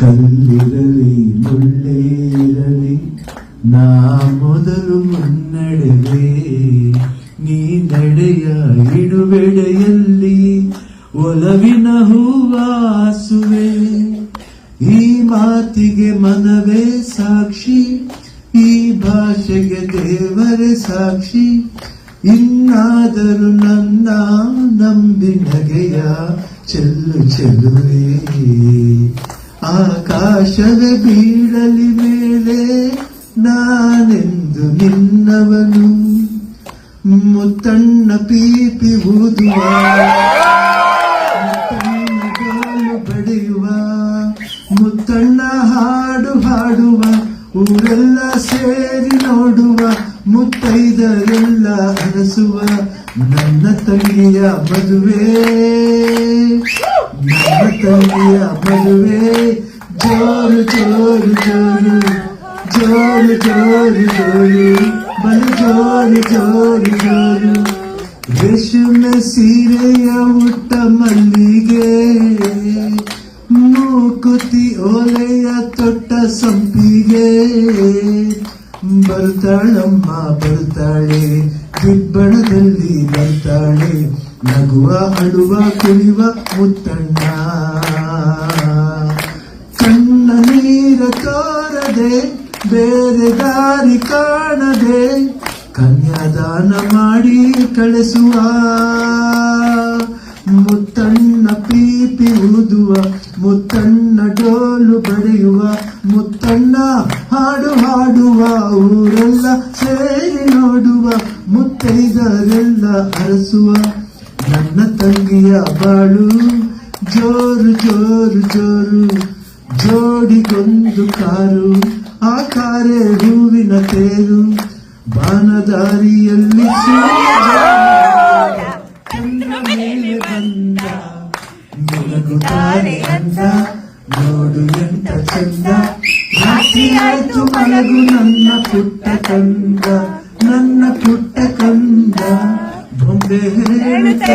ಕಲ್ಲಿರಲಿ ಮುಳ್ಳೇ ಇರಲಿ ನಾ ಮೊದಲು ಮುನ್ನಡೆವೆ, ನೀ ನಡೆಯ ಇಡುವೆಡೆಯಲ್ಲಿ ಒಲವಿನ ಹೂವಾಸುವೆ. ಈ ಮಾತಿಗೆ ಮನವೇ ಸಾಕ್ಷಿ, ಈ ಭಾಷೆಗೆ ದೇವರೇ ಸಾಕ್ಷಿ. ಇನ್ನಾದರೂ ನನ್ನ ನಂಬಿ ನಗೆಯ ಚೆಲ್ಲು ಚೆಲುವೆ. ಆಕಾಶವೇ ಬೀಳಲಿ ಮೇಲೆ ನಾನೆಂದು ನಿನ್ನವನು, ಮುತ್ತಣ್ಣ ಪೀಪಿ ಊದುವ, ಮುತ್ತಣ್ಣ ಗಾಲು ಬಡಿಯುವ, ಮುತ್ತಣ್ಣ ಹಾಡು ಹಾಡುವ, ಊರೆಲ್ಲ ಸೇರಿ ನೋಡುವ, ಮುತ್ತೈದರೆಲ್ಲ ಹರಸುವ. ನನ್ನ ತಂಗಿಯ ಮದುವೆ, ನನ್ನ ತಂಗಿಯ ಮದುವೆ, ಜೋರು ಜೋರು ಜೋರು, ಜೋರು ಜೋರು ಜೋರು, ಬಲು ಜೋರು ಜೋರು ಜೋರು. ರೇಷ್ಮೆ ಸೀರೆಯ ಉಟ್ಟ ಮಲ್ಲಿಗೆ, ಮೂಕುತಿ ಓಲೆಯ ತೊಟ್ಟ ಸಂಪಿಗೆ. ಬರ್ತಾಳಮ್ಮ ಬರ್ತಾಳೆ, ದಿಬ್ಬಣದಲ್ಲಿ ಬರ್ತಾಳೆ, ನಗುವ ಅಳುವ ಕುಣಿವ ಮುತ್ತಣ್ಣ. ಕಣ್ಣ ನೀರ ತೋರದೆ ಬೇರೆ ದಾರಿ ಕಾಣದೆ, ಕನ್ಯಾದಾನ ಮಾಡಿ ಕಳಿಸುವ, ಮುತ್ತಣ್ಣ ಪೀಪಿ ಊದುವ, ಮುತ್ತಣ್ಣ ಡೋಲು ಬಡಿಯುವ, ಮುತ್ತಣ್ಣ ಹಾಡು ಹಾಡುವ, ಊರೆಲ್ಲ ಸೇರಿ ನೋಡುವ, ಮುತ್ತೈದರೆಲ್ಲ ಅರಸುವ. ನನ್ನ ತಂಗಿಯ ಬಾಳು ಜೋರು ಜೋರು ಜೋರು, ಜೋಡಿಗೊಂದು ಕಾರು, ಆ ಕಾರೇ ಹೂವಿನ ತೇರು, ಬಾನದಾರಿಯಲ್ಲಿ ಚಂದ್ರ ಮೇಲೆ ಬಂದ, ಮಲಗುತ್ತಾರೆ ಅಂದ, ನೋಡು ಎಂತ ಚಂದ. ರಾತ್ರಿ ಆಯ್ತು ಮಲಗು ನನ್ನ ಪುಟ್ಟ ಕಂದ, ನನ್ನ ಪುಟ್ಟ ಕಂದ, ಬೊಂಬೆ ಹೇಳುತ್ತ